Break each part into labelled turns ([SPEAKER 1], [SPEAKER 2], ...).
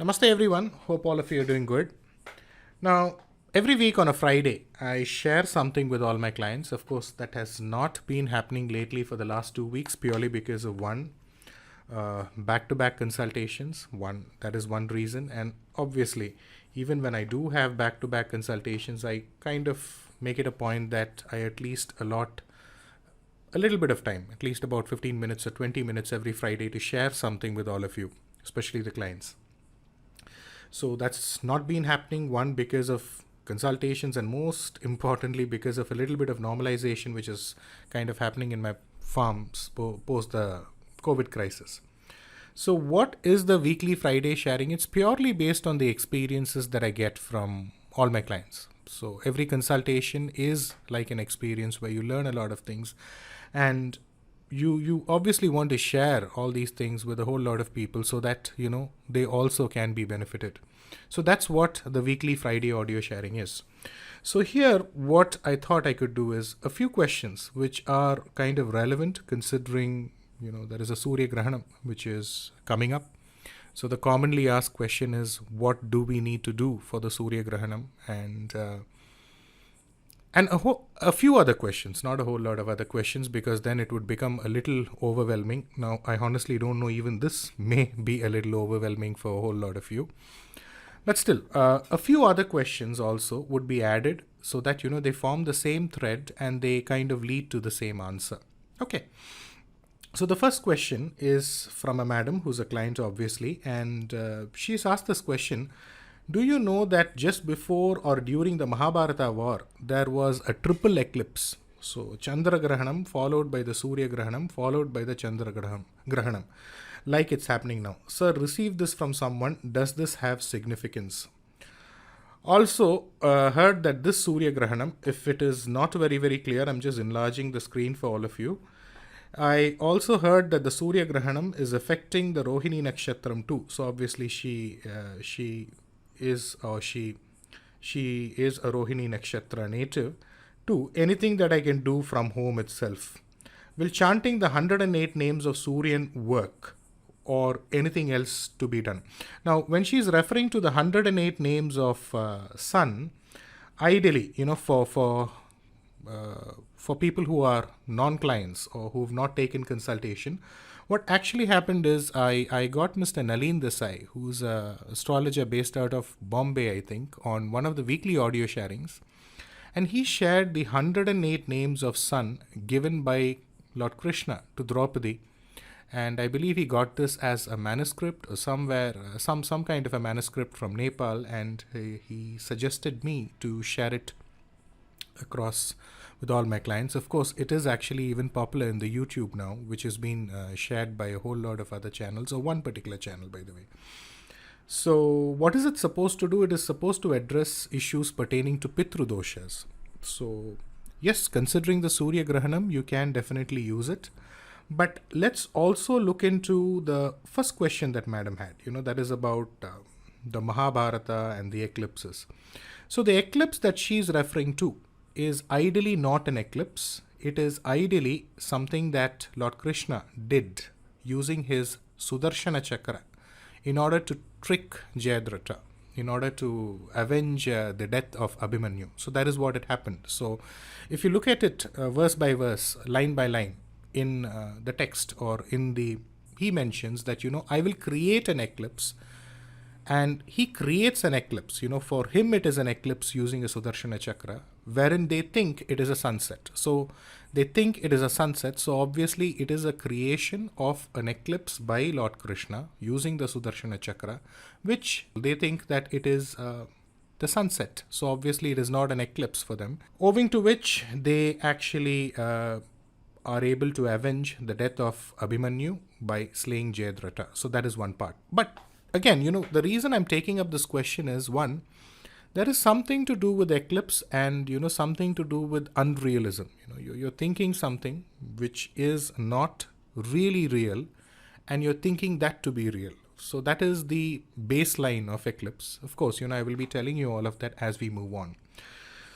[SPEAKER 1] Namaste everyone, hope all of you are doing good. Now, every week on a Friday, I share something with all my clients. Of course, that has not been happening lately for the last 2 weeks purely because of back-to-back consultations. That is one reason. And obviously, even when I do have back-to-back consultations, I kind of make it a point that I at least allot a little bit of time, at least about 15 minutes or 20 minutes every Friday to share something with all of you, especially the clients. So that's not been happening, one, because of consultations, and most importantly, because of a little bit of normalization, which is kind of happening in my farms post the COVID crisis. So what is the weekly Friday sharing? It's purely based on the experiences that I get from all my clients. So every consultation is like an experience where you learn a lot of things, and you obviously want to share all these things with a whole lot of people so that they also can be benefited. So that's what the weekly Friday audio sharing is. So here what I thought I could do is a few questions which are kind of relevant, considering there is a Surya Grahanam which is coming up. So the commonly asked question is, what do we need to do for the Surya Grahanam? And a few other questions, not a whole lot of other questions, because then it would become a little overwhelming. Now, I honestly don't know, even this may be a little overwhelming for a whole lot of you. But still, a few other questions also would be added so that, they form the same thread and they kind of lead to the same answer. Okay. So the first question is from a madam who's a client, obviously, and she's asked this question. Do you know that just before or during the Mahabharata war, there was a triple eclipse? So Chandra Grahanam followed by the Surya Grahanam followed by the Chandra Grahanam, like it's happening now. Sir, received this from someone. Does this have significance? Also heard that this Surya Grahanam, if it is not very, very clear, I'm just enlarging the screen for all of you. I also heard that the Surya Grahanam is affecting the Rohini Nakshatram too. So obviously she is a Rohini Nakshatra native too. Anything that I can do from home itself? Will chanting the 108 names of Suryan work, or anything else to be done? Now, when she is referring to the 108 names of Sun, ideally, for people who are non-clients or who have not taken consultation, what actually happened is I got Mr. Nalin Desai, who's an astrologer based out of Bombay, I think, on one of the weekly audio sharings. And he shared the 108 names of Sun given by Lord Krishna to Draupadi. And I believe he got this as a manuscript or somewhere, some kind of a manuscript from Nepal. And he suggested me to share it across with all my clients. Of course, it is actually even popular in the YouTube now, which has been shared by a whole lot of other channels, or one particular channel, by the way. So what is it supposed to do? It is supposed to address issues pertaining to Pitru doshas. So yes, considering the Surya Grahanam, you can definitely use it. But let's also look into the first question that madam had, that is about the Mahabharata and the eclipses. So the eclipse that she's referring to is ideally not an eclipse. It is ideally something that Lord Krishna did using his Sudarshana Chakra in order to trick Jayadratha, in order to avenge the death of Abhimanyu. So that is what had happened. So if you look at it verse by verse, line by line, in the text, or he mentions that, I will create an eclipse. And he creates an eclipse. For him it is an eclipse using a Sudarshana Chakra, wherein they think it is a sunset. So they think it is a sunset. So obviously it is a creation of an eclipse by Lord Krishna using the Sudarshana Chakra, which they think that it is the sunset. So obviously it is not an eclipse for them, owing to which they actually are able to avenge the death of Abhimanyu by slaying Jayadratha. So that is one part. But again, the reason I'm taking up this question is, one, there is something to do with eclipse and, something to do with unrealism. You're thinking something which is not really real, and you're thinking that to be real. So that is the baseline of eclipse. Of course, I will be telling you all of that as we move on.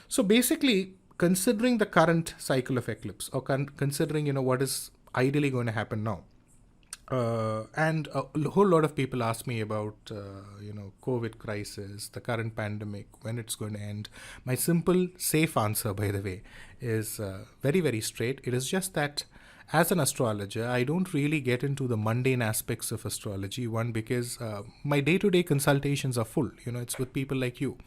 [SPEAKER 1] So basically, considering the current cycle of eclipse, or considering, what is ideally going to happen now, And a whole lot of people ask me about, COVID crisis, the current pandemic, when it's going to end. My simple, safe answer, by the way, is very, very straight. It is just that as an astrologer, I don't really get into the mundane aspects of astrology. One, because my day to day consultations are full. It's with people like you.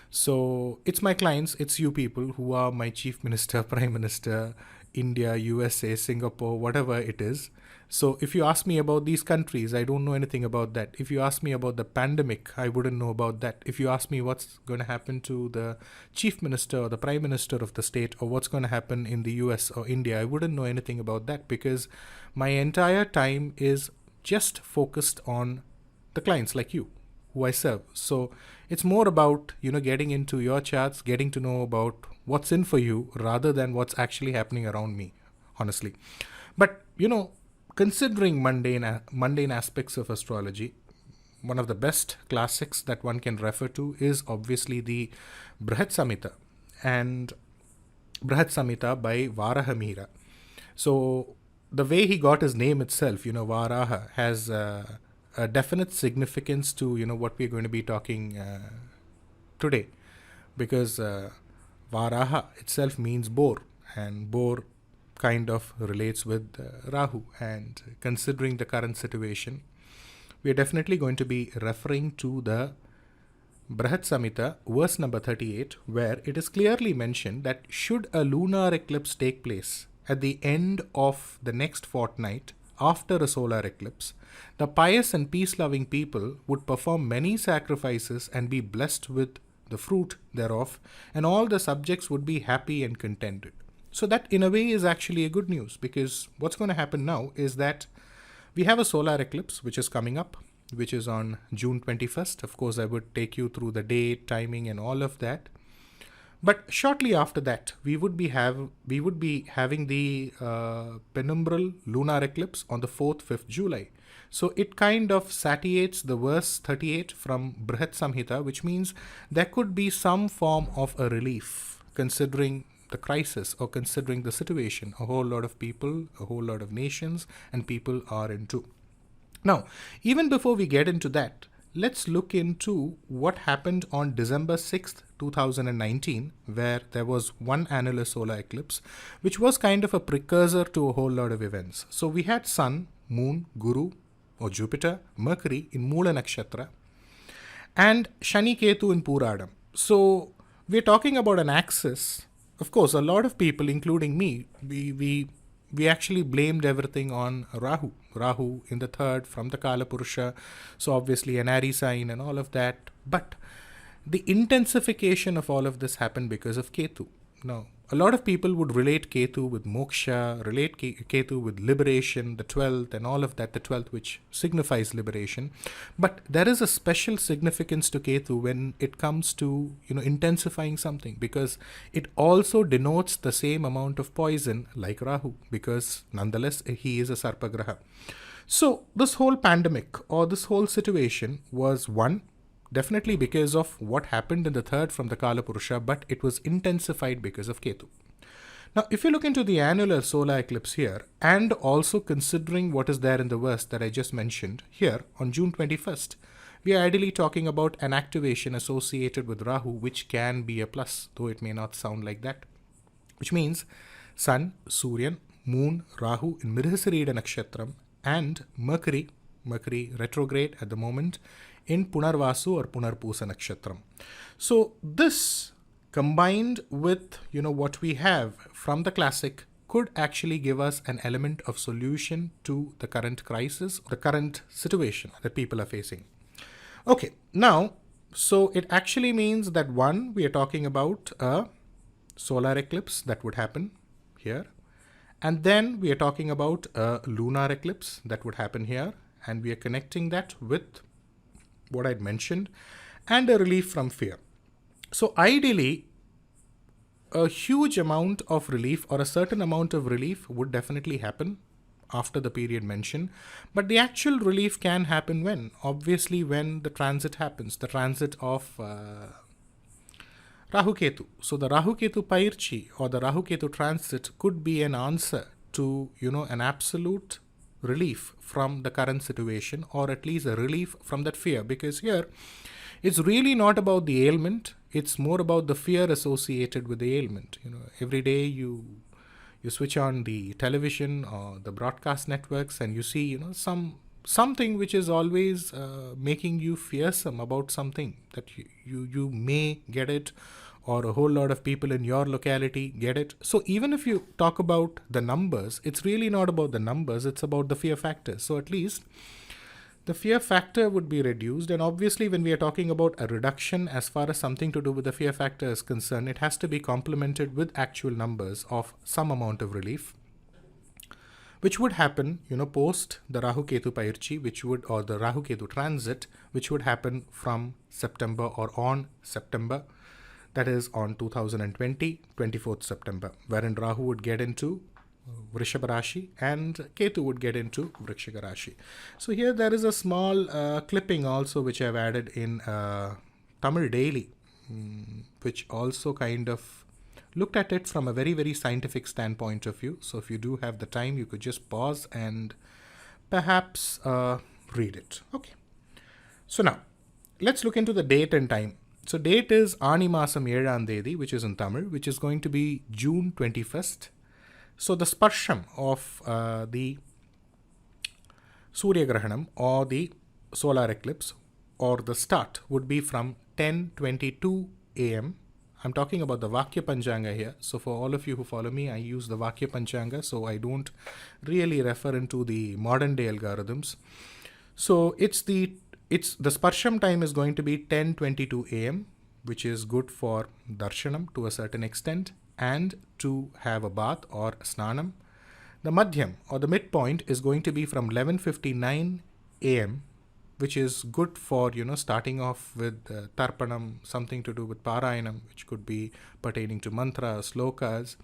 [SPEAKER 1] So it's my clients, it's you people who are my chief minister, prime minister, India, USA, Singapore, whatever it is. So if you ask me about these countries, I don't know anything about that. If you ask me about the pandemic, I wouldn't know about that. If you ask me what's going to happen to the chief minister or the prime minister of the state, or what's going to happen in the US or India, I wouldn't know anything about that, because my entire time is just focused on the clients like you who I serve. So it's more about, getting into your charts, getting to know about what's in for you rather than what's actually happening around me, honestly. But, considering mundane aspects of astrology, one of the best classics that one can refer to is obviously the Brihat Samhita, and Brihat Samhita by Varahamira. So the way he got his name itself, Varaha, has a definite significance to what we're going to be talking today, because Varaha itself means boar, and boar kind of relates with Rahu. And considering the current situation, we are definitely going to be referring to the Brihat Samhita, verse number 38, where it is clearly mentioned that should a lunar eclipse take place at the end of the next fortnight after a solar eclipse, the pious and peace loving people would perform many sacrifices and be blessed with the fruit thereof, and all the subjects would be happy and contented. So, that in a way is actually a good news, because what's going to happen now is that we have a solar eclipse which is coming up, which is on June 21st. Of course, I would take you through the date, timing, and all of that. But shortly after that, we would be having the penumbral lunar eclipse on the 4th, 5th July. So it kind of satiates the verse 38 from Brihat Samhita, which means there could be some form of a relief considering the crisis or considering the situation a whole lot of people, a whole lot of nations and people are into. Now, even before we get into that, let's look into what happened on December 6th, 2019, where there was one annular solar eclipse, which was kind of a precursor to a whole lot of events. So we had Sun, Moon, Guru or Jupiter, Mercury in Moola Nakshatra, and Shani Ketu in Puradam. So we're talking about an axis. Of course, a lot of people, including me, we actually blamed everything on Rahu. Rahu in the third from the Kala Purusha, so obviously an Ari sign and all of that. But the intensification of all of this happened because of Ketu. Now, a lot of people would relate Ketu with moksha, relate Ketu with liberation, the 12th and all of that, the 12th which signifies liberation. But there is a special significance to Ketu when it comes to, intensifying something, because it also denotes the same amount of poison like Rahu, because nonetheless he is a Sarpagraha. So this whole pandemic or this whole situation was one, definitely because of what happened in the third from the Kala Purusha, but it was intensified because of Ketu. Now, if you look into the annular solar eclipse here, and also considering what is there in the verse that I just mentioned here on June 21st, we are ideally talking about an activation associated with Rahu, which can be a plus, though it may not sound like that. Which means Sun, Suryan, Moon, Rahu in Mrigashirida Nakshatram, and Mercury retrograde at the moment, in Punarvasu or Punarpusa Nakshatram. So this combined with what we have from the classic could actually give us an element of solution to the current crisis, the current situation that people are facing. Okay, now, so it actually means that one, we are talking about a solar eclipse that would happen here, and then we are talking about a lunar eclipse that would happen here, and we are connecting that with what I'd mentioned, and a relief from fear. So ideally, a huge amount of relief or a certain amount of relief would definitely happen after the period mentioned, but the actual relief can happen when? Obviously when the transit happens, the transit of Rahu Ketu. So the Rahu Ketu Pairchi or the Rahu Ketu transit could be an answer to, an absolute relief from the current situation, or at least a relief from that fear, because here it's really not about the ailment, it's more about the fear associated with the ailment. Every day you switch on the television or the broadcast networks, and you see something which is always making you fearsome about something, that you may get it, or a whole lot of people in your locality get it. So even if you talk about the numbers, it's really not about the numbers, it's about the fear factor. So at least the fear factor would be reduced. And obviously, when we are talking about a reduction as far as something to do with the fear factor is concerned, it has to be complemented with actual numbers of some amount of relief, which would happen, post the Rahu Ketu Payirchi, or the Rahu Ketu transit, which would happen from September or on September, that is on 2020, 24th September, wherein Rahu would get into Vrishabha Rashi and Ketu would get into Vrikshika Rashi. So here there is a small clipping also which I've added in Tamil Daily, which also kind of looked at it from a very, very scientific standpoint of view. So if you do have the time, you could just pause and perhaps read it. Okay. So now, let's look into the date and time. So date is Ani Masam 7 Dedi, which is in Tamil, which is going to be June 21st. So the Sparsham of the Surya Grahanam or the solar eclipse, or the start, would be from 10:22 a.m. I'm talking about the Vakya Panchanga here. So for all of you who follow me, I use the Vakya Panchanga, so I don't really refer into the modern day algorithms. So it's the Sparsham time is going to be 10:22 a.m., which is good for darshanam to a certain extent and to have a bath or snanam. The Madhyam or the midpoint is going to be from 11:59 a.m., which is good for, starting off with Tarpanam, something to do with Parayanam, which could be pertaining to mantras, slokas,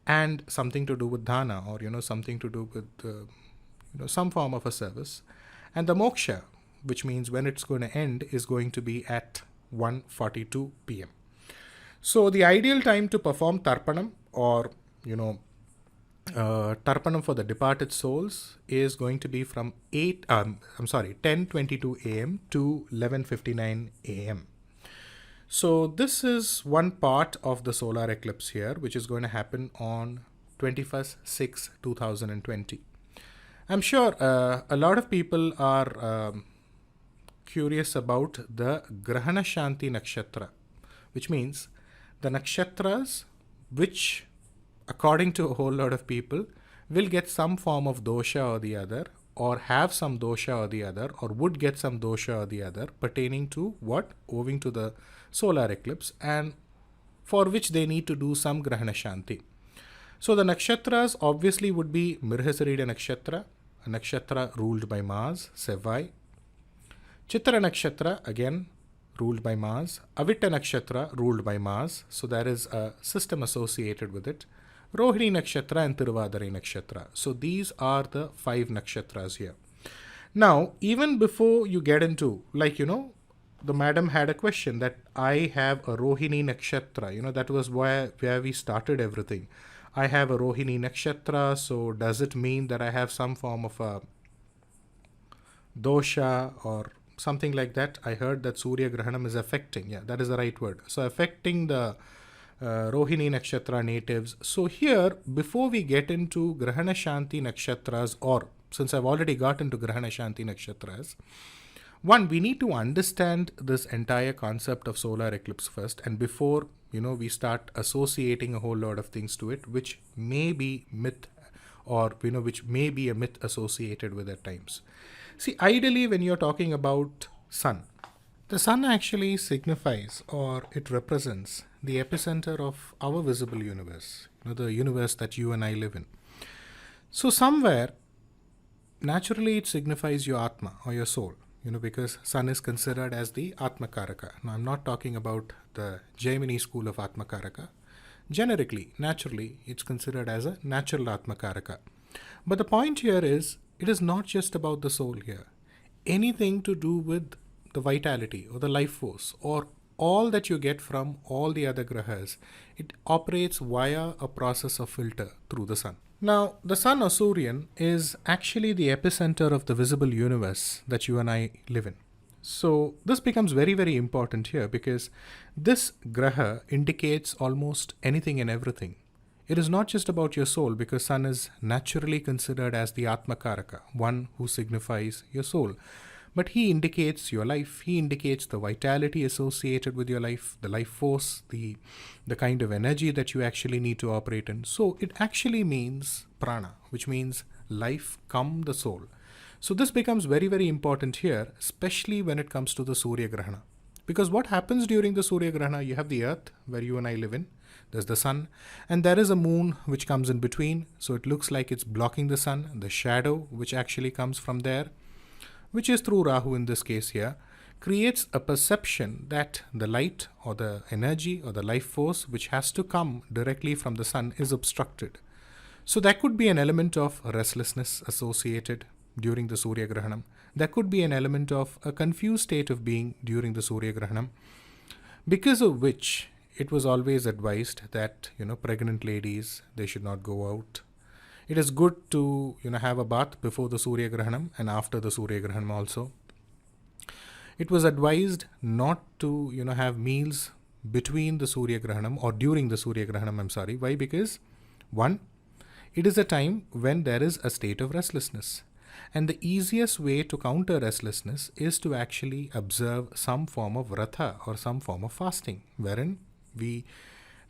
[SPEAKER 1] and something to do with Dhana, or, something to do with, some form of a service. And the Moksha, which means when it's going to end, is going to be at 1:42 p.m. So the ideal time to perform Tarpanam, or, Tarpanam for the departed souls, is going to be from 10:22 a.m. to 11:59 a.m. So this is one part of the solar eclipse here, which is going to happen on 21st/6/2020. I'm sure a lot of people are curious about the Grahana Shanti Nakshatra, which means the nakshatras which, according to a whole lot of people, will get some form of dosha or the other, or have some dosha or the other, or would get some dosha or the other, pertaining to what? Owing to the solar eclipse, and for which they need to do some Grahana Shanti. So the nakshatras obviously would be Mirhasarida Nakshatra, a nakshatra ruled by Mars, Sevai. Chitra Nakshatra, again, ruled by Mars. Avitta Nakshatra, ruled by Mars. So there is a system associated with it. Rohini Nakshatra and Tiruvadari Nakshatra. So these are the 5 nakshatras here. Now, even before you get into, the madam had a question that I have a Rohini Nakshatra. That was where we started everything. I have a Rohini Nakshatra, so does it mean that I have some form of a dosha or something like that? I heard that Surya Grahanam is affecting. Yeah, that is the right word. So affecting the Rohini Nakshatra natives. So here, before we get into Grahana Shanti Nakshatras, or since I've already got into Grahana Shanti Nakshatras, one, we need to understand this entire concept of solar eclipse first, and before we start associating a whole lot of things to it, which may be myth, or which may be a myth associated with at times. See, ideally, when you're talking about sun, the sun actually signifies, or it represents, the epicenter of our visible universe, the universe that you and I live in. So somewhere, naturally, it signifies your Atma or your soul, because sun is considered as the Atma Karaka. Now, I'm not talking about the Jaimini school of Atma Karaka. Generically, naturally, it's considered as a natural Atma Karaka. But the point here is, it is not just about the soul here. Anything to do with the vitality or the life force, or all that you get from all the other grahas, it operates via a process of filter through the sun. Now, the sun or Suryan is actually the epicenter of the visible universe that you and I live in. So, this becomes very, very important here because this graha indicates almost anything and everything. It is not just about your soul because sun is naturally considered as the Atmakaraka, one who signifies your soul. But he indicates your life, he indicates the vitality associated with your life, the life force, the kind of energy that you actually need to operate in. So it actually means prana, which means life come the soul. So this becomes very, very important here, especially when it comes to the Surya Grahana. Because what happens during the Surya Grahana, you have the earth where you and I live in, there's the sun, and there is a moon which comes in between. So it looks like it's blocking the sun, the shadow which actually comes from there, which is through Rahu in this case here, creates a perception that the light or the energy or the life force which has to come directly from the sun is obstructed. So there could be an element of restlessness associated during the Surya Grahanam. There could be an element of a confused state of being during the Surya Grahanam, because of which it was always advised that, pregnant ladies, they should not go out. It is good to have a bath before the Surya Grahanam and after the Surya Grahanam also. It was advised not to have meals between the Surya Grahanam or during the Surya Grahanam. I'm sorry. Why? Because one, it is a time when there is a state of restlessness. And the easiest way to counter restlessness is to actually observe some form of vratha or some form of fasting, wherein we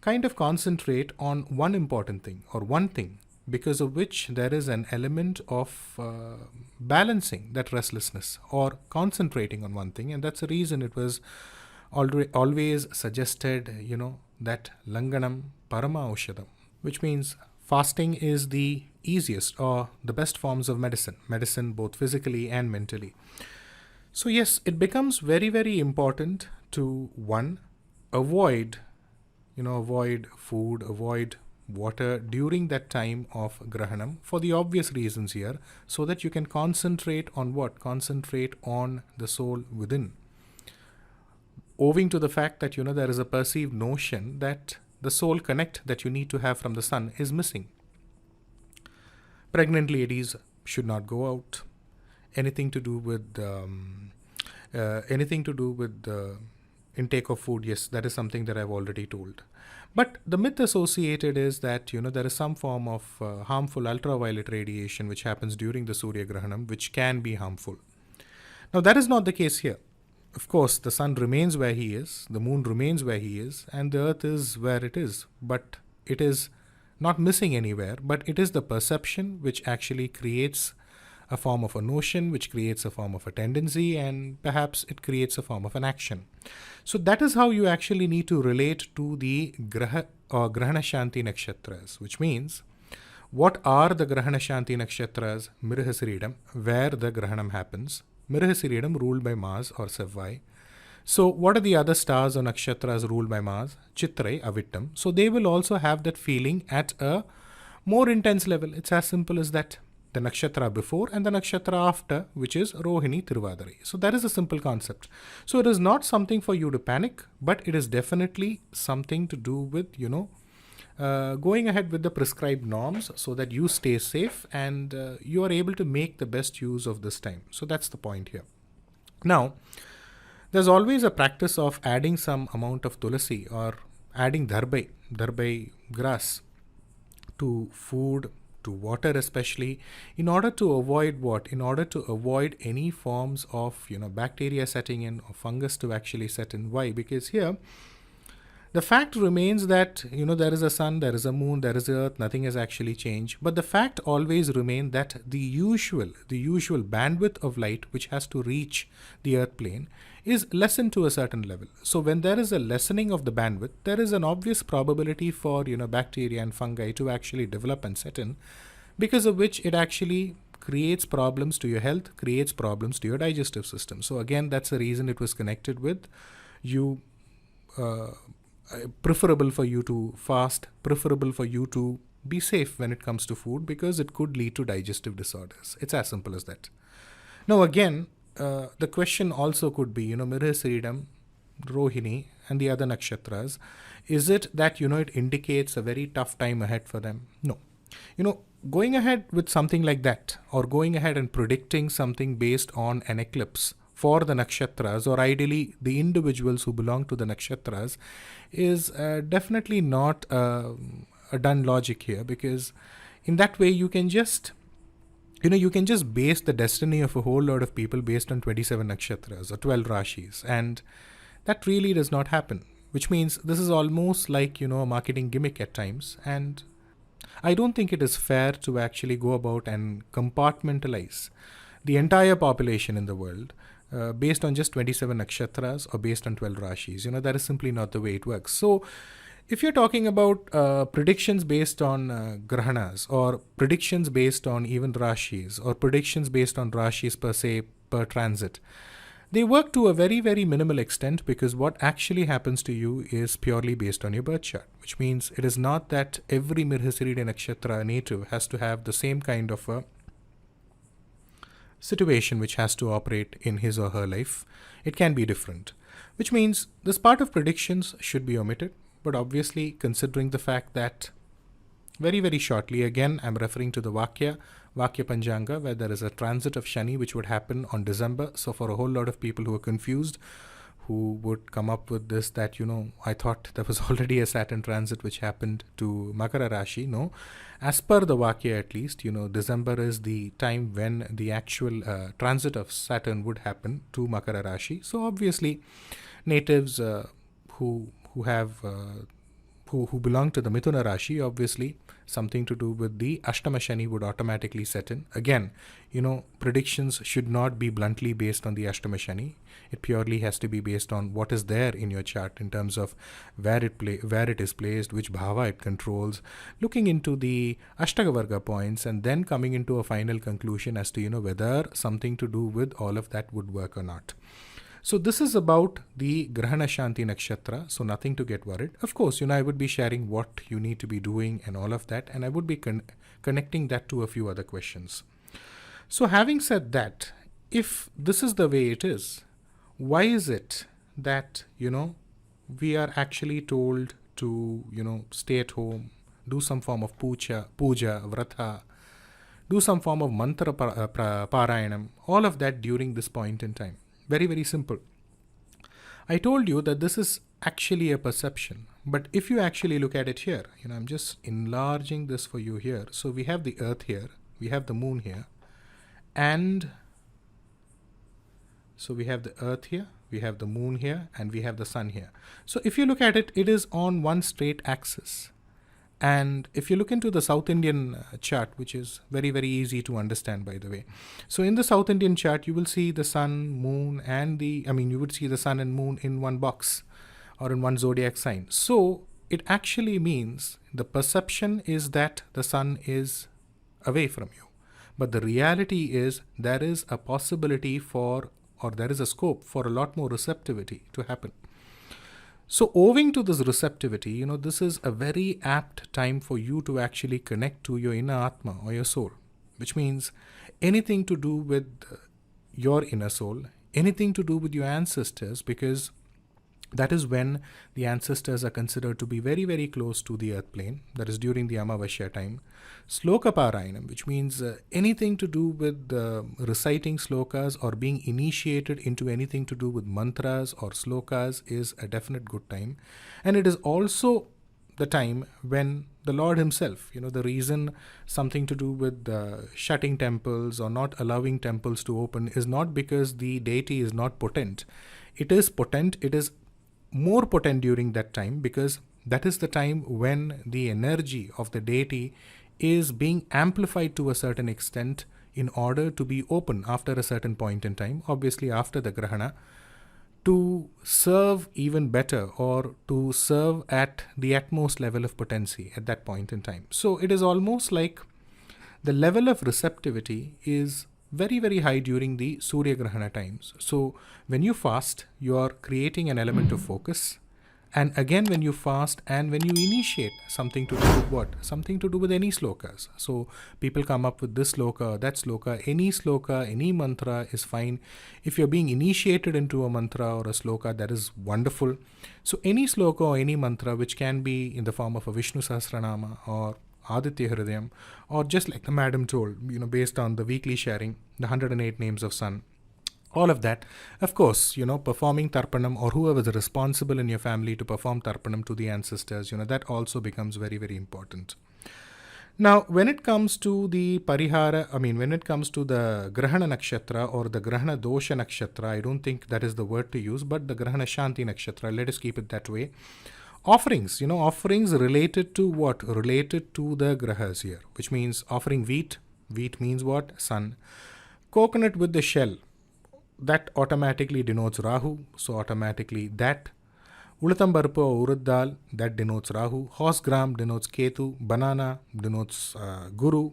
[SPEAKER 1] kind of concentrate on one important thing or one thing, because of which there is an element of balancing that restlessness or concentrating on one thing. And that's the reason it was always suggested, that langanam parama aushadam, which means fasting is the easiest or the best forms of medicine both physically and mentally. So yes, it becomes very, very important to avoid food, avoid water during that time of Grahanam for the obvious reasons here, so that you can concentrate on what? Concentrate on the soul within. Owing to the fact that there is a perceived notion that the soul connect that you need to have from the sun is missing. Pregnant ladies should not go out. Anything to do with intake of food, yes, that is something that I've already told. But the myth associated is that there is some form of harmful ultraviolet radiation which happens during the Surya Grahanam, which can be harmful. Now that is not the case here. Of course, the sun remains where he is, the moon remains where he is, and the earth is where it is. But it is not missing anywhere, but it is the perception which actually creates a form of a notion, which creates a form of a tendency, and perhaps it creates a form of an action. So that is how you actually need to relate to the Graha or Grahana Shanti Nakshatras, which means what are the Grahana Shanti Nakshatras? Mirahasiridam, where the Grahanam happens. Mirahasiridam ruled by Mars or Sevvai. So what are the other stars or nakshatras ruled by Mars? Chitrai, Avittam. So they will also have that feeling at a more intense level. It's as simple as that. The nakshatra before and the nakshatra after, which is Rohini, Tiruvadari. So that is a simple concept. So it is not something for you to panic, but it is definitely something to do with, going ahead with the prescribed norms so that you stay safe and you are able to make the best use of this time. So that's the point here. Now, there's always a practice of adding some amount of tulasi or adding dharbai grass to food, to water especially, in order to avoid what? In order to avoid any forms of bacteria setting in or fungus to actually set in. Why? Because here the fact remains that there is a sun, there is a moon, there is earth, nothing has actually changed, but the fact always remains that the usual bandwidth of light which has to reach the earth plane is lessened to a certain level. So when there is a lessening of the bandwidth, there is an obvious probability for bacteria and fungi to actually develop and set in, because of which it actually creates problems to your health, creates problems to your digestive system. So again, that's the reason it was connected with you. Preferable for you to fast, preferable for you to be safe when it comes to food, because it could lead to digestive disorders. It's as simple as that. Now again, the question also could be, Mirasiridam, Rohini and the other nakshatras, is it that, it indicates a very tough time ahead for them? No. Going ahead with something like that, or going ahead and predicting something based on an eclipse for the nakshatras, or ideally the individuals who belong to the nakshatras, is definitely not a done logic here, because in that way you can just base the destiny of a whole lot of people based on 27 nakshatras or 12 rashis, and that really does not happen, which means this is almost like a marketing gimmick at times. And I don't think it is fair to actually go about and compartmentalize the entire population in the world based on just 27 nakshatras or based on 12 rashis. That is simply not the way it works. So if you're talking about predictions based on grahanas, or predictions based on even rashis, or predictions based on rashis per se, per transit, they work to a very, very minimal extent, because what actually happens to you is purely based on your birth chart, which means it is not that every Mirhasirida Nakshatra native has to have the same kind of a situation which has to operate in his or her life. It can be different, which means this part of predictions should be omitted. But obviously, considering the fact that very, very shortly, again, I'm referring to the Vakya Panjanga, where there is a transit of Shani which would happen on December. So for a whole lot of people who are confused, who would come up with this, that, I thought there was already a Saturn transit which happened to Makara Rashi. No, as per the Vakya at least, December is the time when the actual transit of Saturn would happen to Makara Rashi. So obviously, natives who belong to the Mithuna Rashi, obviously something to do with the Ashtama Shani would automatically set in. Again, predictions should not be bluntly based on the Ashtama Shani. It purely has to be based on what is there in your chart in terms of where it is placed, which bhava it controls, looking into the Ashtagavarga points, and then coming into a final conclusion as to whether something to do with all of that would work or not. So this is about the Grahana Shanti Nakshatra, so nothing to get worried. Of course, I would be sharing what you need to be doing and all of that, and I would be connecting that to a few other questions. So having said that, if this is the way it is, why is it that, we are actually told to, stay at home, do some form of puja, vrata, do some form of mantra parayanam, all of that during this point in time? Very, very simple. I told you that this is actually a perception. But if you actually look at it here, I'm just enlarging this for you here. So we have the earth here, we have the moon here, and so we have the earth here, we have the moon here, and we have the sun here. So if you look at it, it is on one straight axis. And if you look into the South Indian chart, which is very, very easy to understand, by the way. So in the South Indian chart, you will see the sun, moon, and you would see the sun and moon in one box or in one zodiac sign. So it actually means the perception is that the sun is away from you. But the reality is there is a possibility for, or there is a scope for a lot more receptivity to happen. So owing to this receptivity, this is a very apt time for you to actually connect to your inner Atma or your soul, which means anything to do with your inner soul, anything to do with your ancestors, because that is when the ancestors are considered to be very, very close to the earth plane. That is during the Amavasya time. Sloka Parayanam, which means anything to do with reciting slokas or being initiated into anything to do with mantras or slokas, is a definite good time. And it is also the time when the Lord himself, the reason something to do with shutting temples or not allowing temples to open is not because the deity is not potent. It is potent. It is more potent during that time, because that is the time when the energy of the deity is being amplified to a certain extent in order to be open after a certain point in time, obviously after the grahana, to serve even better or to serve at the utmost level of potency at that point in time. So it is almost like the level of receptivity is very, very high during the Surya Grahana times. So when you fast, you are creating an element of focus. And again, when you fast and when you initiate something to do with what? Something to do with any slokas. So people come up with this sloka, that sloka, any mantra is fine. If you're being initiated into a mantra or a sloka, that is wonderful. So any sloka or any mantra, which can be in the form of a Vishnu Sahasranama or Aditya Hridayam, or just like the madam told, based on the weekly sharing, the 108 names of sun, all of that. Of course, performing Tarpanam, or whoever is responsible in your family to perform Tarpanam to the ancestors, that also becomes very, very important. Now, when it comes to the Parihara, when it comes to the Grahana Nakshatra or the Grahana Dosha Nakshatra, I don't think that is the word to use, but the Grahana Shanti Nakshatra, let us keep it that way. Offerings, offerings related to what? Related to the Grahas here, which means offering wheat. Wheat means what? Sun. Coconut with the shell, that automatically denotes Rahu, so automatically that. Ulathambarpu or urad dal, that denotes Rahu. Horse gram denotes Ketu. Banana denotes Guru.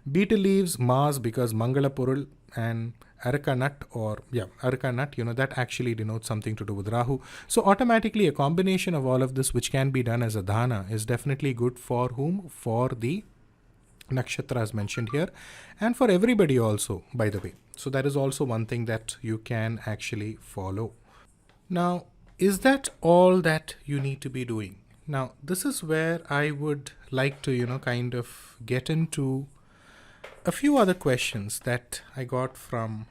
[SPEAKER 1] Beetle leaves, Mars, because Mangala Purul. And Araka nut, Araka nut, that actually denotes something to do with Rahu. So automatically a combination of all of this, which can be done as a dana, is definitely good for whom? For the nakshatras mentioned here, and for everybody also, by the way. So that is also one thing that you can actually follow. Now, is that all that you need to be doing? Now, this is where I would like to, kind of get into a few other questions that I got from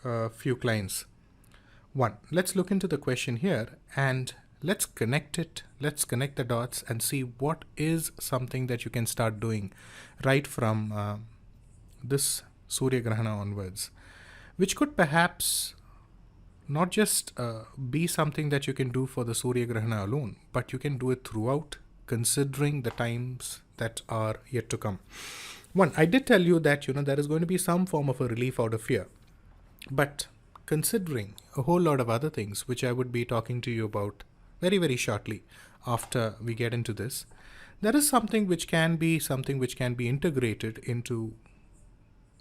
[SPEAKER 1] a few clients. One, let's look into the question here and let's connect it. Let's connect the dots and see what is something that you can start doing right from this Surya Grahana onwards, which could perhaps not just be something that you can do for the Surya Grahana alone, but you can do it throughout, considering the times that are yet to come. One, I did tell you that, there is going to be some form of a relief out of fear. But considering a whole lot of other things, which I would be talking to you about very, very shortly after we get into this, there is something which can be integrated into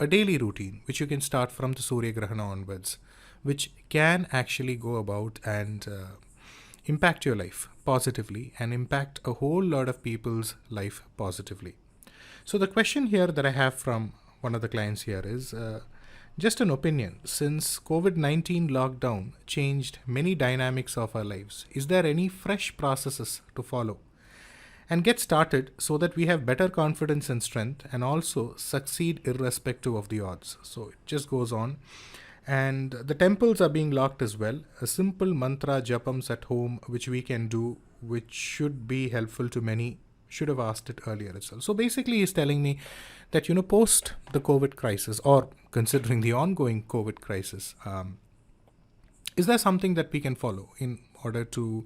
[SPEAKER 1] a daily routine, which you can start from the Surya Grahana onwards, which can actually go about and impact your life positively and impact a whole lot of people's life positively. So the question here that I have from one of the clients here is just an opinion. Since COVID-19 lockdown changed many dynamics of our lives, is there any fresh processes to follow and get started so that we have better confidence and strength and also succeed irrespective of the odds? So it just goes on. And the temples are being locked as well. A simple mantra japams at home, which we can do, which should be helpful to many, should have asked it earlier itself. So basically he's telling me that, post the COVID crisis, or considering the ongoing COVID crisis, is there something that we can follow in order to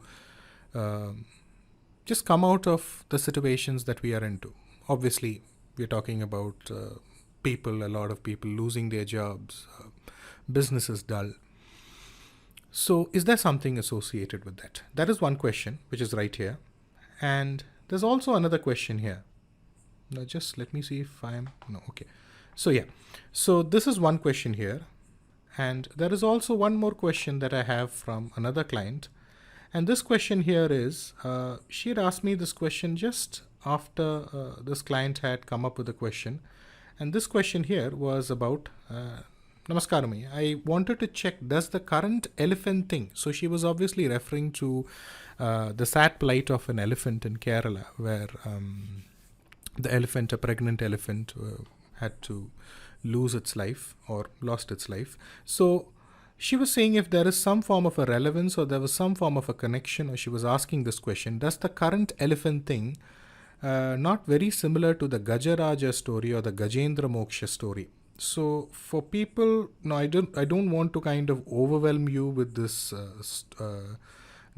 [SPEAKER 1] just come out of the situations that we are into? Obviously, we're talking about people, a lot of people losing their jobs, businesses dull. So is there something associated with that? That is one question, which is right here. And there's also another question here. Now just let me see if okay. So this is one question here. And there is also one more question that I have from another client. And this question here is, she had asked me this question just after this client had come up with a question. And this question here was about, Namaskaram, I wanted to check, does the current elephant thing, so she was obviously referring to the sad plight of an elephant in Kerala, where the elephant, a pregnant elephant, had to lose its life or lost its life. So she was saying if there is some form of a relevance or there was some form of a connection, or she was asking this question, does the current elephant thing not very similar to the Gajaraja story or the Gajendra Moksha story? So for people, no, I don't want to kind of overwhelm you with this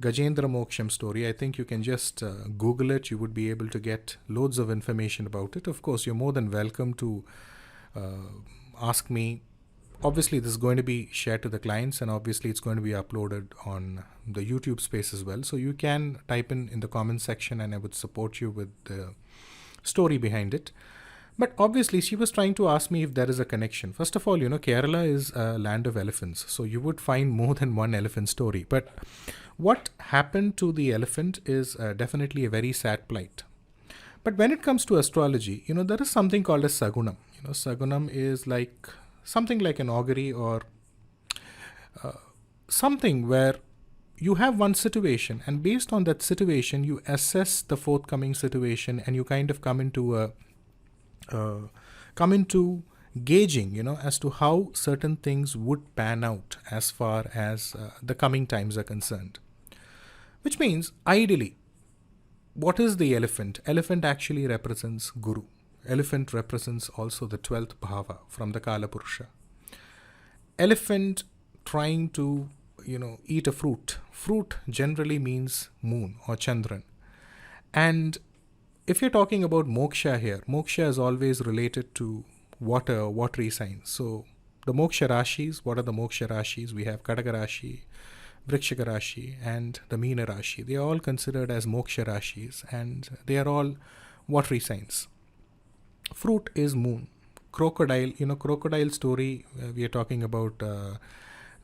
[SPEAKER 1] Gajendra Moksham story. I think you can just Google it. You would be able to get loads of information about it. Of course, you're more than welcome to ask me. Obviously, this is going to be shared to the clients, and obviously it's going to be uploaded on the YouTube space as well. So you can type in the comment section and I would support you with the story behind it. But obviously, she was trying to ask me if there is a connection. First of all, Kerala is a land of elephants. So you would find more than one elephant story. But what happened to the elephant is definitely a very sad plight. But when it comes to astrology, there is something called a Sagunam. Sagunam is like something like an augury or something where you have one situation, and based on that situation, you assess the forthcoming situation, and you kind of come into gauging, as to how certain things would pan out as far as the coming times are concerned. Which means, ideally, what is the elephant? Elephant actually represents Guru. Elephant represents also the 12th bhava from the Kala Purusha. Elephant trying to, eat a fruit. Fruit generally means moon or Chandran. And if you're talking about moksha here, moksha is always related to water or watery signs. So the moksha rashis, what are the moksha rashis? We have Kadaka Rashi, Vrikshika Rashi, and the Meena Rashi. They are all considered as moksha rashis, and they are all watery signs. Fruit is moon. Crocodile, crocodile story, we are talking about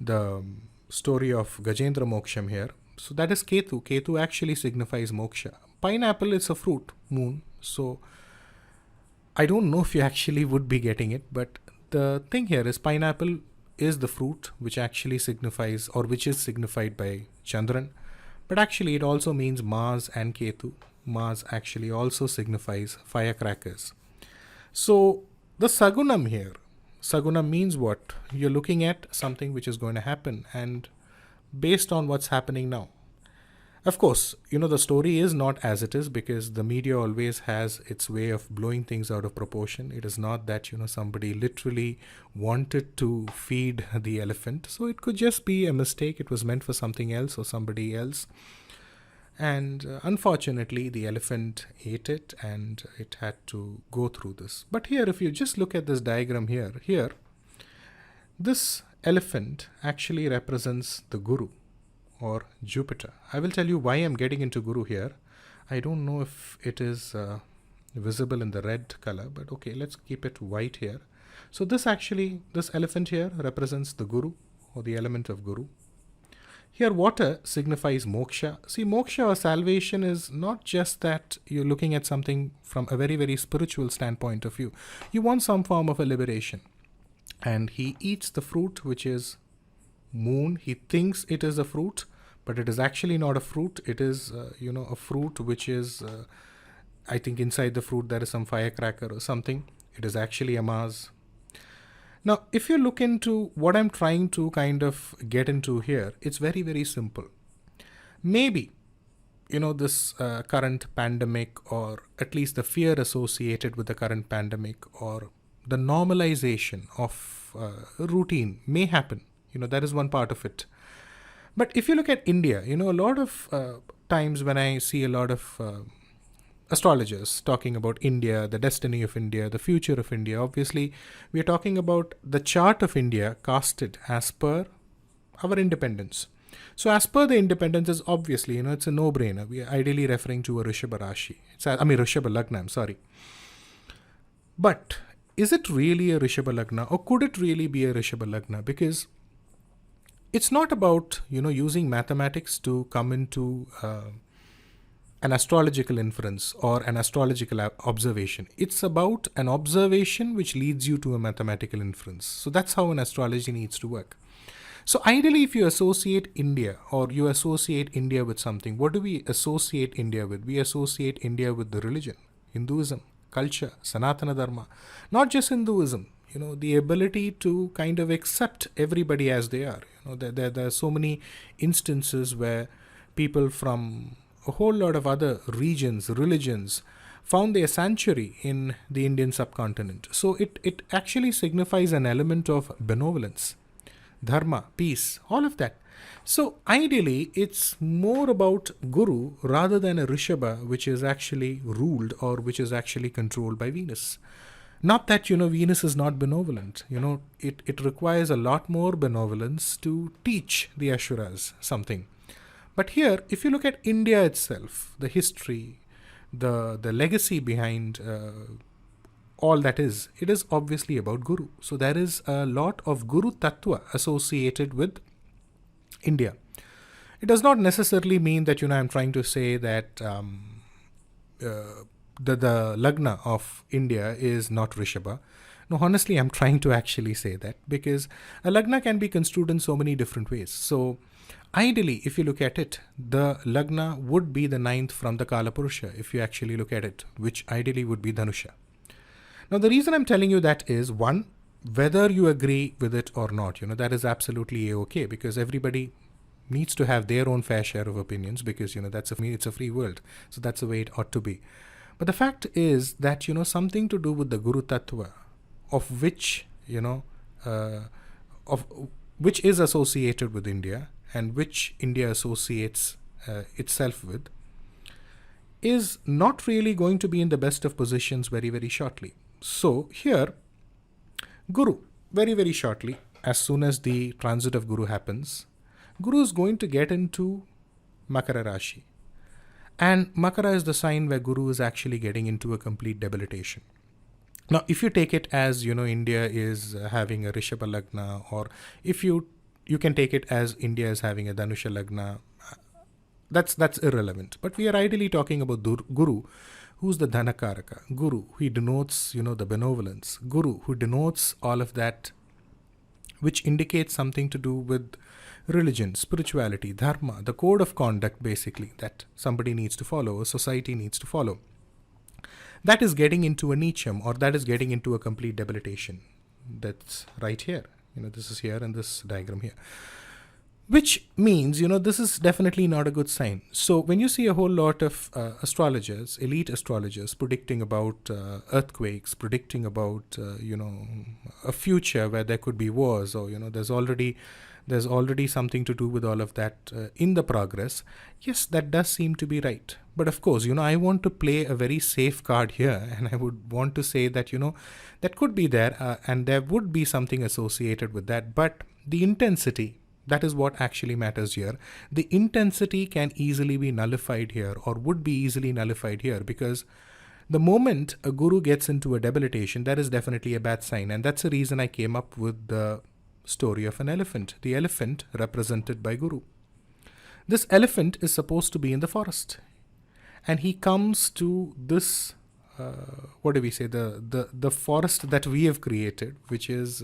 [SPEAKER 1] the story of Gajendra Moksham here. So that is Ketu. Ketu actually signifies moksha. Pineapple is a fruit, moon. So I don't know if you actually would be getting it, but the thing here is pineapple is the fruit which actually signifies, or which is signified by Chandran. But actually it also means Mars and Ketu. Mars actually also signifies firecrackers. So the Sagunam here, Sagunam means what? You're looking at something which is going to happen, and based on what's happening now. Of course, the story is not as it is, because the media always has its way of blowing things out of proportion. It is not that, somebody literally wanted to feed the elephant. So it could just be a mistake. It was meant for something else or somebody else. And unfortunately, the elephant ate it, and it had to go through this. But here, if you just look at this diagram here, this elephant actually represents the Guru or Jupiter. I will tell you why I'm getting into Guru here. I don't know if it is visible in the red color, but okay, let's keep it white here. So this elephant here represents the Guru, or the element of Guru. Here water signifies moksha. See, moksha or salvation is not just that you're looking at something from a very, very spiritual standpoint of view. You want some form of a liberation. And he eats the fruit, which is moon. He thinks it is a fruit, but it is actually not a fruit. It is, a fruit which is, I think inside the fruit there is some firecracker or something. It is actually a Mars. Now, if you look into what I'm trying to kind of get into here, it's very, very simple. Maybe, this current pandemic, or at least the fear associated with the current pandemic, or the normalization of routine may happen. That is one part of it. But if you look at India, a lot of times when I see a lot of astrologers talking about India, the destiny of India, the future of India, obviously we are talking about the chart of India casted as per our independence. So as per the independence is obviously, it's a no-brainer. We are ideally referring to a Rishabha Rashi. Rishabha Lagna, I'm sorry. But is it really a Rishabha Lagna, or could it really be a Rishabha Lagna? Because it's not about, using mathematics to come into an astrological inference or an astrological observation. It's about an observation which leads you to a mathematical inference. So that's how an astrology needs to work. So ideally, if you associate India, or you associate India with something, what do we associate India with? We associate India with the religion, Hinduism, culture, Sanatana Dharma. Not just Hinduism, the ability to kind of accept everybody as they are. There are so many instances where people from a whole lot of other regions, religions, found their sanctuary in the Indian subcontinent. So it actually signifies an element of benevolence, dharma, peace, all of that. So ideally, it's more about Guru rather than a Rishabha, which is actually ruled or which is actually controlled by Venus. Not that, Venus is not benevolent. It requires a lot more benevolence to teach the Ashuras something. But here, if you look at India itself, the history, the legacy behind all that is, it is obviously about Guru. So there is a lot of Guru Tattva associated with India. It does not necessarily mean that, I'm trying to say that the Lagna of India is not Rishabha. No, honestly, I'm trying to actually say that because a Lagna can be construed in so many different ways. So, ideally, if you look at it, the Lagna would be the ninth from the Kala Purusha, if you actually look at it, which ideally would be Dhanusha. Now, the reason I'm telling you that is one, whether you agree with it or not, that is absolutely okay because everybody needs to have their own fair share of opinions because, it's a free world. So that's the way it ought to be. But the fact is that, something to do with the Guru Tattva, of which, of which is associated with India and which India associates itself with, is not really going to be in the best of positions very, very shortly. So here, Guru, very, very shortly, as soon as the transit of Guru happens, Guru is going to get into Makara Rashi. And Makara is the sign where Guru is actually getting into a complete debilitation. Now, if you take it as, India is having a Rishabha Lagna, or if you can take it as India is having a Dhanusha Lagna, that's irrelevant. But we are ideally talking about Guru, who's the Dhanakaraka. Guru, he denotes, the benevolence. Guru, who denotes all of that, which indicates something to do with religion, spirituality, dharma, the code of conduct, basically, that somebody needs to follow, a society needs to follow. That is getting into a nicham, or that is getting into a complete debilitation. That's right here. This is here in this diagram here. Which means, this is definitely not a good sign. So when you see a whole lot of astrologers, elite astrologers, predicting about earthquakes, predicting about, a future where there could be wars, or, there's already something to do with all of that in the progress, yes, that does seem to be right. But of course, I want to play a very safe card here, and I would want to say that, that could be there, and there would be something associated with that. But the intensity, that is what actually matters here. The intensity can easily be nullified here, or would be easily nullified here, because the moment a guru gets into a debilitation, that is definitely a bad sign. And that's the reason I came up with the story of an elephant, the elephant represented by Guru. This elephant is supposed to be in the forest, and he comes to this, the forest that we have created, which is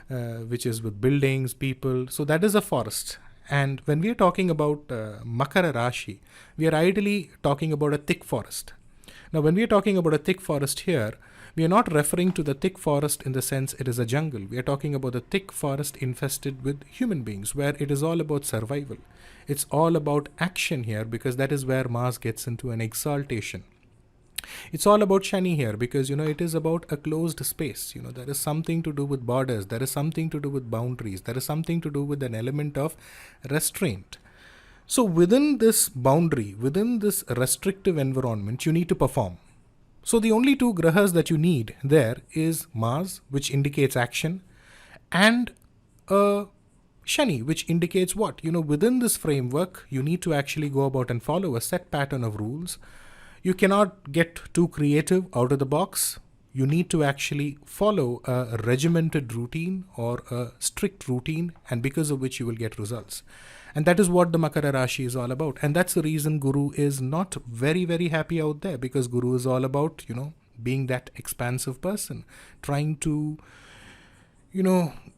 [SPEAKER 1] with buildings, people. So that is a forest. And when we are talking about Makara Rashi, we are ideally talking about a thick forest. Now, when we are talking about a thick forest here, we are not referring to the thick forest in the sense it is a jungle. We are talking about the thick forest infested with human beings, where it is all about survival. It's all about action here, because that is where Mars gets into an exaltation. It's all about Shani here, because, it is about a closed space. There is something to do with borders. There is something to do with boundaries. There is something to do with an element of restraint. So within this boundary, within this restrictive environment, you need to perform. So the only two grahas that you need there is Mars, which indicates action, and Shani, which indicates what? Within this framework, you need to actually go about and follow a set pattern of rules. You cannot get too creative out of the box. You need to actually follow a regimented routine or a strict routine, and because of which you will get results. And that is what the Makara Rashi is all about. And that's the reason Guru is not very, very happy out there, because Guru is all about, being that expansive person, trying to,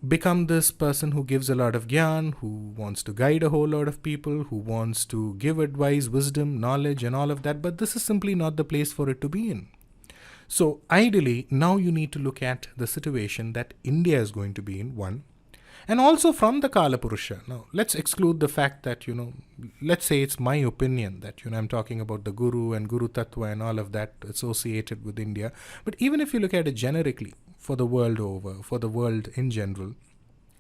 [SPEAKER 1] become this person who gives a lot of gyan, who wants to guide a whole lot of people, who wants to give advice, wisdom, knowledge, and all of that. But this is simply not the place for it to be in. So ideally, now you need to look at the situation that India is going to be in, one. And also from the Kala Purusha. Now, let's exclude the fact that, let's say it's my opinion that, I'm talking about the Guru and Guru Tattva and all of that associated with India. But even if you look at it generically, for the world over, for the world in general,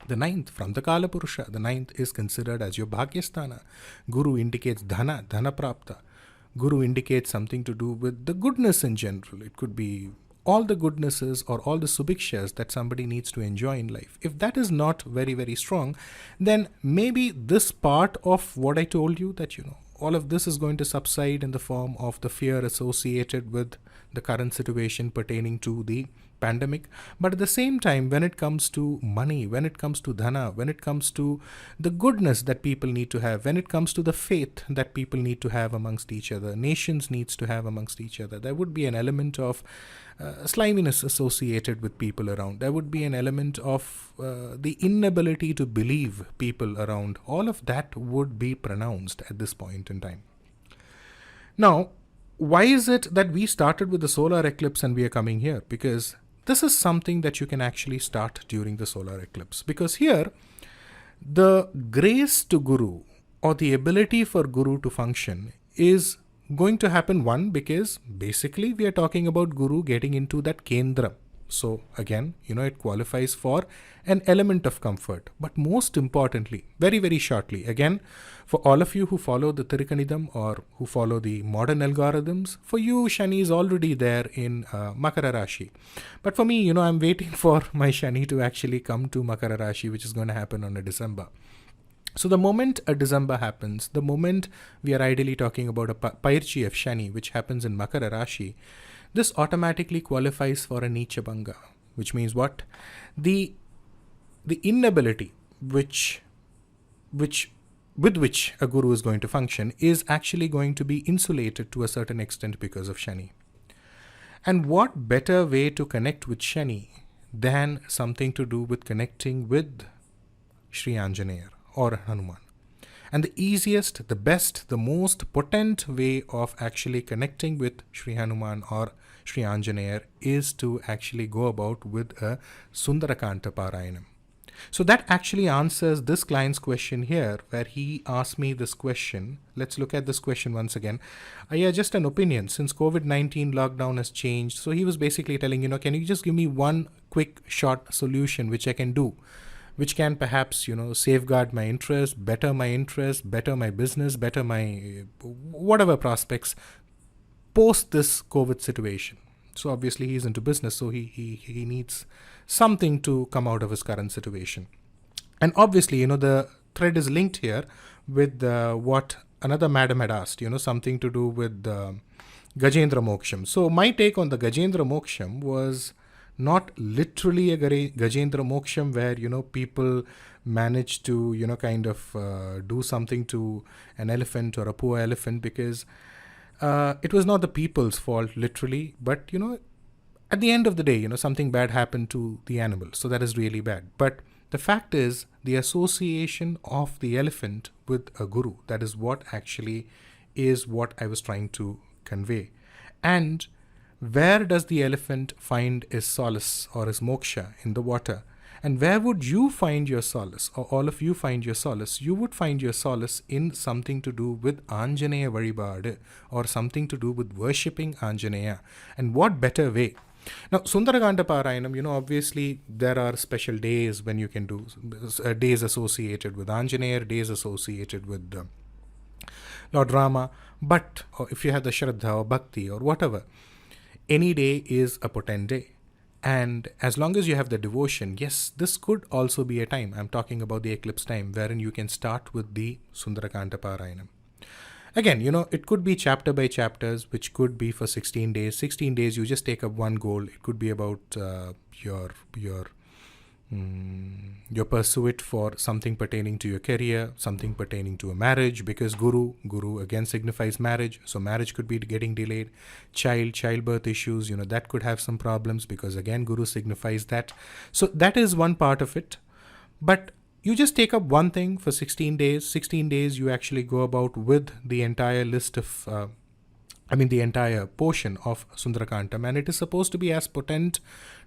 [SPEAKER 1] the ninth from the Kala Purusha, the ninth is considered as your Bhagyasthana. Guru indicates Dhana Prapta. Guru indicates something to do with the goodness in general. It could be all the goodnesses or all the subhikshas that somebody needs to enjoy in life. If that is not very, very strong, then maybe this part of what I told you, that, all of this is going to subside in the form of the fear associated with the current situation pertaining to the pandemic. But at the same time, when it comes to money, when it comes to dhana, when it comes to the goodness that people need to have, when it comes to the faith that people need to have amongst each other, nations needs to have amongst each other, there would be an element of sliminess associated with people around. There would be an element of the inability to believe people around. All of that would be pronounced at this point in time. Now, why is it that we started with the solar eclipse and we are coming here? Because this is something that you can actually start during the solar eclipse. Because here, the grace to Guru or the ability for Guru to function is going to happen, one, because basically we are talking about Guru getting into that Kendra. So again, it qualifies for an element of comfort. But most importantly, very, very shortly, again, for all of you who follow the Tirukanidam or who follow the modern algorithms, for you, Shani is already there in Makara Rashi. But for me, I'm waiting for my Shani to actually come to Makara Rashi, which is going to happen on a December. So the moment a December happens, the moment we are ideally talking about a Pairchi of Shani, which happens in Makara Rashi, this automatically qualifies for a Neecha Bhanga, which means what? The inability with which a guru is going to function is actually going to be insulated to a certain extent because of Shani. And what better way to connect with Shani than something to do with connecting with Sri Anjaneya or Hanuman? And the easiest, the best, the most potent way of actually connecting with Sri Hanuman or Sri Anjaneya is to actually go about with a Sundarakanta Parayanam. So that actually answers this client's question here, where he asked me this question. Let's look at this question once again. Yeah, just an opinion. Since COVID-19 lockdown has changed, so he was basically telling, can you just give me one quick short solution which I can do, which can perhaps, safeguard my interest, better my business, better my whatever prospects post this COVID situation. So obviously he's into business, so he needs something to come out of his current situation. And obviously, the thread is linked here with what another madam had asked, something to do with Gajendra Moksham. So my take on the Gajendra Moksham was not literally a Gajendra Moksham where, people manage to, kind of do something to an elephant or a poor elephant, because it was not the people's fault literally, but, at the end of the day, something bad happened to the animal. So that is really bad. But the fact is, the association of the elephant with a guru, that is what actually is what I was trying to convey. And where does the elephant find his solace or his moksha? In the water. And where would you find your solace, or all of you find your solace? You would find your solace in something to do with Anjaneya Varibadu, or something to do with worshipping Anjaneya. And what better way? Now, Sundarakanta Parayanam, obviously there are special days when you can do, days associated with Anjaneya, days associated with Lord Rama. But if you have the Shraddha or Bhakti or whatever, any day is a potent day. And as long as you have the devotion, yes, this could also be a time, I'm talking about the eclipse time, wherein you can start with the Sundarakanta Parayanam. Again, it could be chapter by chapters, which could be for 16 days. 16 days, you just take up one goal. It could be about your pursuit for something pertaining to your career, something pertaining to a marriage, because Guru again signifies marriage. So marriage could be getting delayed. Childbirth issues, that could have some problems, because again, Guru signifies that. So that is one part of it. But you just take up one thing for 16 days. 16 days, you actually go about with the entire list of, the entire portion of Sundarakanta. And it is supposed to be as potent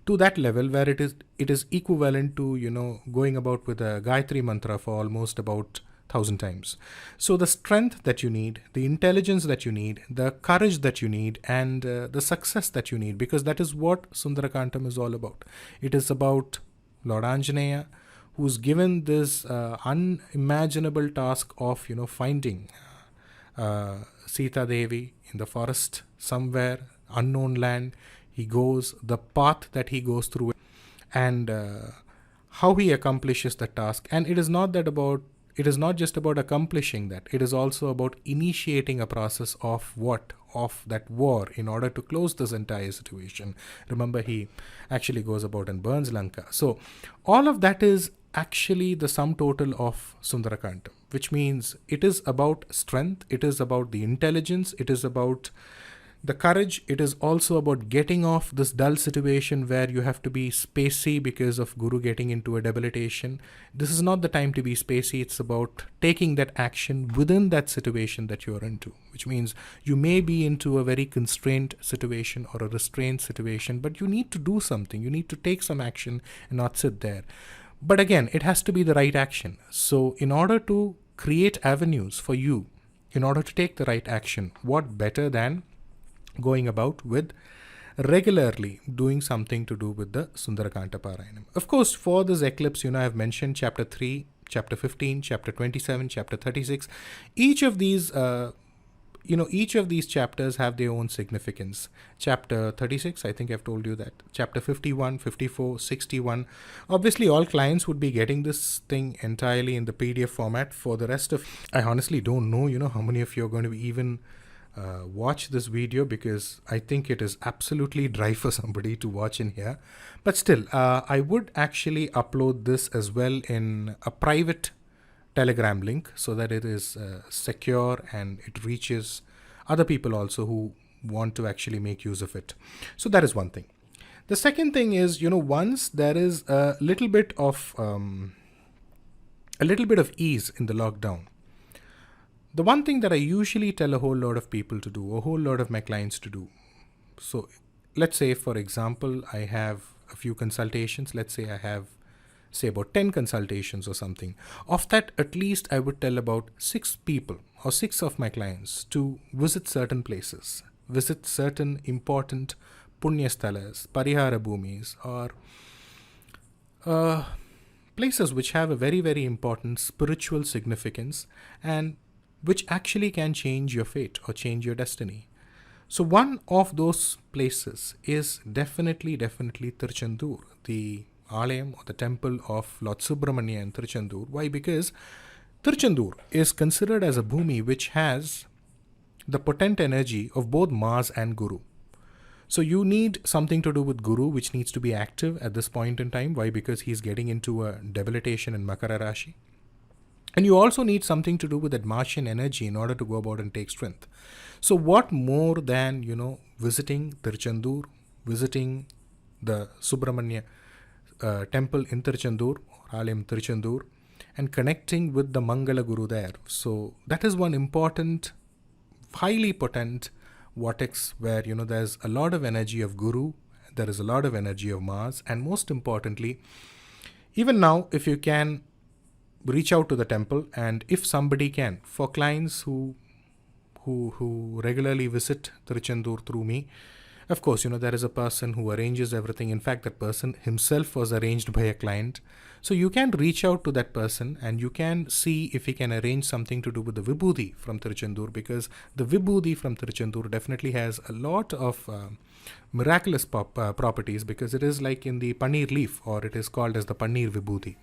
[SPEAKER 1] to that level where it is equivalent to, going about with a Gayatri mantra for almost about 1,000 times. So the strength that you need, the intelligence that you need, the courage that you need, and the success that you need, because that is what Sundarakantem is all about. It is about Lord Anjaneya, who's given this unimaginable task of, finding Sita Devi in the forest somewhere, unknown land. He goes, the path that he goes through, and how he accomplishes the task. And it is not just about accomplishing that. It is also about initiating a process of what? of that war in order to close this entire situation. Remember, he actually goes about and burns Lanka. So all of that is actually the sum total of Sundarakanda, which means it is about strength, it is about the intelligence, it is about the courage, it is also about getting off this dull situation where you have to be spacey because of Guru getting into a debilitation. This is not the time to be spacey, it's about taking that action within that situation that you are into, which means you may be into a very constrained situation or a restrained situation, but you need to do something, you need to take some action and not sit there. But again, it has to be the right action. So in order to create avenues for you, in order to take the right action, what better than going about with regularly doing something to do with the Sundarakanta Parayanam. Of course, for this eclipse, I've mentioned chapter 3, chapter 15, chapter 27, chapter 36. Each of these chapters have their own significance. Chapter 36, I think I've told you that. Chapter 51, 54, 61. Obviously, all clients would be getting this thing entirely in the PDF format. For the rest of, I honestly don't know, how many of you are going to even watch this video, because I think it is absolutely dry for somebody to watch in here. But still, I would actually upload this as well in a private Telegram link so that it is secure and it reaches other people also who want to actually make use of it. So that is one thing. The second thing is, once there is a little bit of ease in the lockdown, the one thing that I usually tell a whole lot of people to do, a whole lot of my clients to do. So let's say, for example, I have a few consultations. Let's say I have, about 10 consultations or something. Of that, at least I would tell about 6 people or 6 of my clients to visit certain places, visit certain important punyasthalas, parihara bhumis, or places which have a very, very important spiritual significance and which actually can change your fate or change your destiny. So one of those places is definitely Tiruchendur, the Alayam or the temple of Lord Subramania in Tiruchendur. Why? Because Tiruchendur is considered as a bhumi which has the potent energy of both Mars and Guru. So you need something to do with Guru, which needs to be active at this point in time. Why? Because he's getting into a debilitation in Makara Rashi. And you also need something to do with that Martian energy in order to go about and take strength. So what more than, visiting Tiruchendur, visiting the Subramanya temple in Tiruchendur, or Alayam Tiruchendur, and connecting with the Mangala Guru there. So that is one important, highly potent vortex where, there's a lot of energy of Guru, there is a lot of energy of Mars, and most importantly, even now, if you can reach out to the temple, and if somebody can, for clients who regularly visit Tiruchendur through me, of course, there is a person who arranges everything. In fact, that person himself was arranged by a client. So you can reach out to that person and you can see if he can arrange something to do with the Vibhuti from Tiruchendur, because the Vibhuti from Tiruchendur definitely has a lot of miraculous properties, because it is like in the Paneer leaf, or it is called as the Paneer Vibhuti.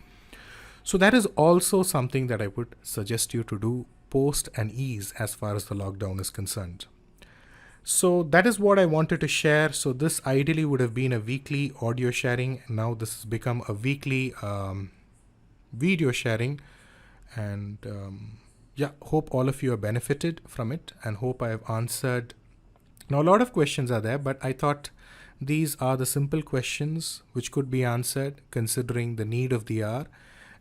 [SPEAKER 1] So that is also something that I would suggest you to do post and ease as far as the lockdown is concerned. So that is what I wanted to share. So this ideally would have been a weekly audio sharing. Now this has become a weekly video sharing. And hope all of you are benefited from it, and hope I have answered. Now a lot of questions are there, but I thought these are the simple questions which could be answered considering the need of the hour.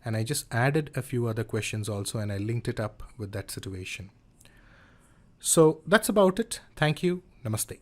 [SPEAKER 1] And I just added a few other questions also, and I linked it up with that situation. So that's about it. Thank you. Namaste.